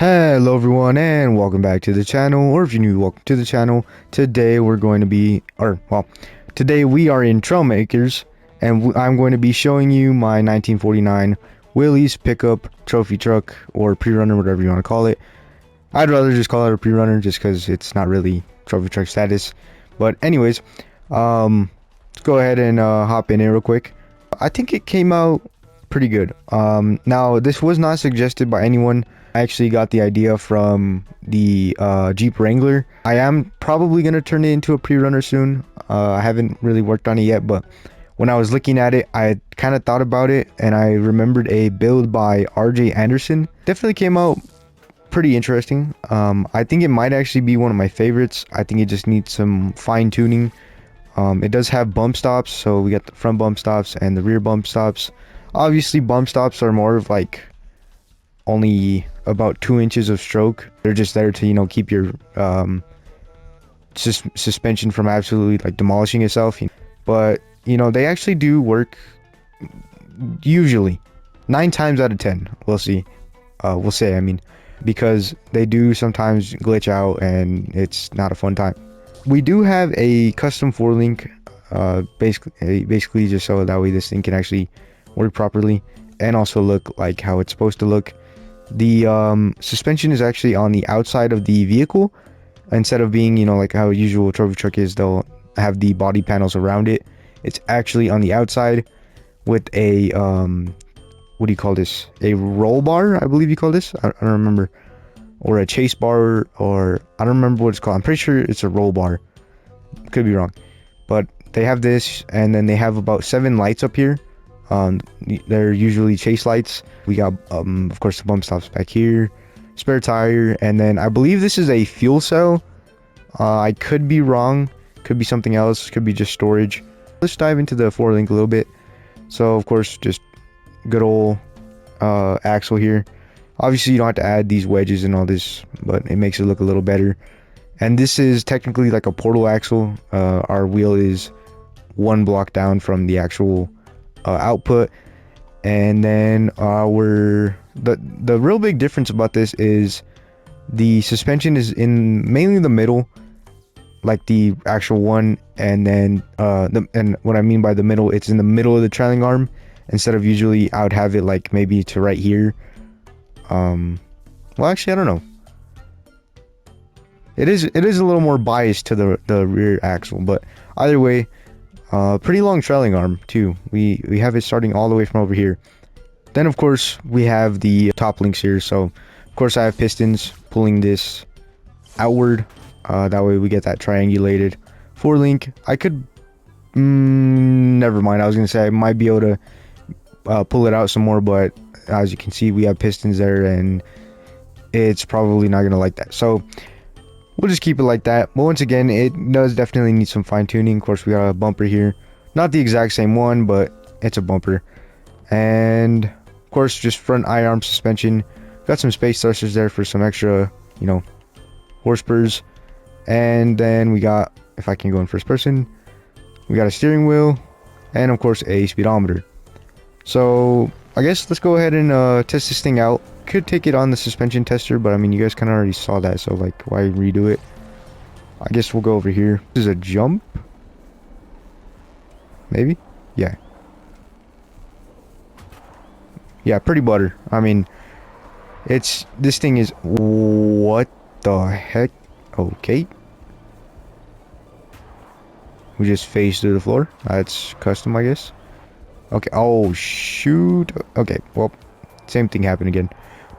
Hello everyone and welcome back to the channel, or if you're new, welcome to the channel. Today we're going to be, today we are in Trailmakers and I'm going to be showing you my 1949 Willys Pickup Trophy Truck, or pre-runner, whatever you want to call it. I'd rather just call it a pre-runner just because it's not really trophy truck status. But anyways, let's go ahead and hop in here real quick. I think it came out pretty good. Now this was not suggested by anyone. I actually got the idea from the Jeep Wrangler. I am probably going to turn it into a pre-runner soon. I haven't really worked on it yet, but when I was looking at it, I kind of thought about it, and I remembered a build by RJ Anderson. Definitely came out pretty interesting. I think it might actually be one of my favorites. I think it just needs some fine-tuning. It does have bump stops, so we got the front bump stops and the rear bump stops. Obviously, bump stops are more of like only about 2 inches of stroke. They're just there to, you know, keep your suspension from absolutely like demolishing itself. But you know, they actually do work usually 9 times out of 10. We'll see. We'll say, I mean, because they do sometimes glitch out and it's not a fun time. We do have a custom 4-link, basically just so that way this thing can actually work properly and also look like how it's supposed to look. The suspension is actually on the outside of the vehicle instead of being, you know, like how a usual trophy truck is. They'll have the body panels around it. It's actually on the outside with a what do you call this, a roll bar, I believe you call this. I don't remember, or a chase bar, or I don't remember what it's called. I'm pretty sure it's a roll bar, could be wrong, but they have this, and then they have about 7 lights up here. They're usually chase lights. We got of course the bump stops back here, spare tire, and then I believe this is a fuel cell. I could be wrong, could be something else, could be just storage. Let's dive into the 4-link a little bit. So of course, just good old axle here. Obviously you don't have to add these wedges and all this, but it makes it look a little better. And this is technically like a portal axle. Our wheel is 1 block down from the actual output. And then the real big difference about this is the suspension is in mainly the middle, like the actual one, and then and what I mean by the middle, it's in the middle of the trailing arm instead of usually I would have it like maybe to right here. Well, actually I don't know, it is a little more biased to the rear axle, but either way, pretty long trailing arm too. We have it starting all the way from over here. Then of course we have the top links here. So of course I have pistons pulling this outward. That way we get that triangulated 4-link. I could never mind, I was gonna say I might be able to pull it out some more, but as you can see we have pistons there and it's probably not gonna like that, so we'll just keep it like that. But once again, it does definitely need some fine-tuning. Of course we got a bumper here, not the exact same one, but it's a bumper. And of course just front I-arm suspension. Got some space thrusters there for some extra, you know, horsepurs. And then we got, if I can go in first person, we got a steering wheel and of course a speedometer. So I guess let's go ahead and test this thing out. Could take it on the suspension tester, but I mean, you guys kind of already saw that, so like, why redo it? I guess we'll go over here. This is a jump, maybe. Yeah, pretty butter. I mean, this thing is, what the heck? Okay, we just phased through the floor. That's custom, I guess. Okay, oh shoot. Okay, well, same thing happened again.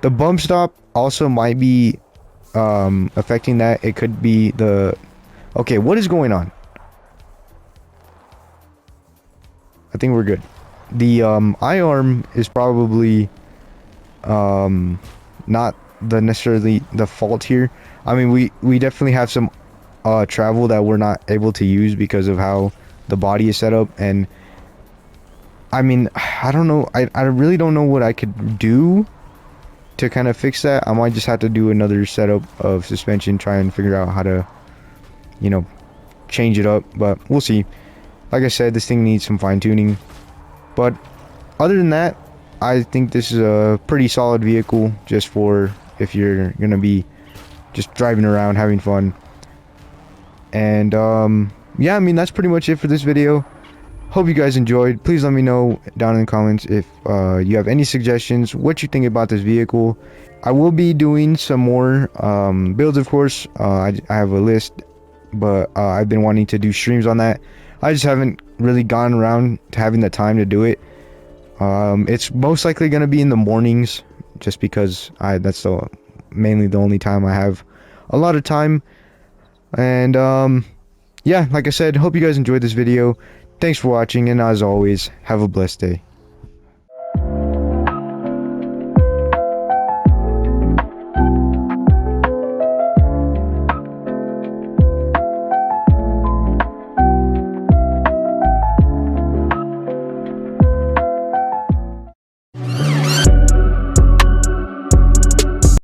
The bump stop also might be affecting that. It could be the... Okay, what is going on? I think we're good. The I-arm is probably not necessarily the fault here. I mean, we definitely have some travel that we're not able to use because of how the body is set up. And I mean, I don't know, I really don't know what I could do to kind of fix that. I might just have to do another setup of suspension, try and figure out how to, you know, change it up, but we'll see. Like I said, this thing needs some fine-tuning, but other than that, I think this is a pretty solid vehicle just for if you're gonna be just driving around having fun. And yeah, I mean, that's pretty much it for this video. Hope you guys enjoyed. Please let me know down in the comments if you have any suggestions, what you think about this vehicle. I will be doing some more builds, of course. I have a list, but I've been wanting to do streams on that. I just haven't really gone around to having the time to do it. It's most likely going to be in the mornings, just because that's mainly the only time I have a lot of time. And yeah, like I said, hope you guys enjoyed this video. Thanks for watching, and as always, have a blessed day.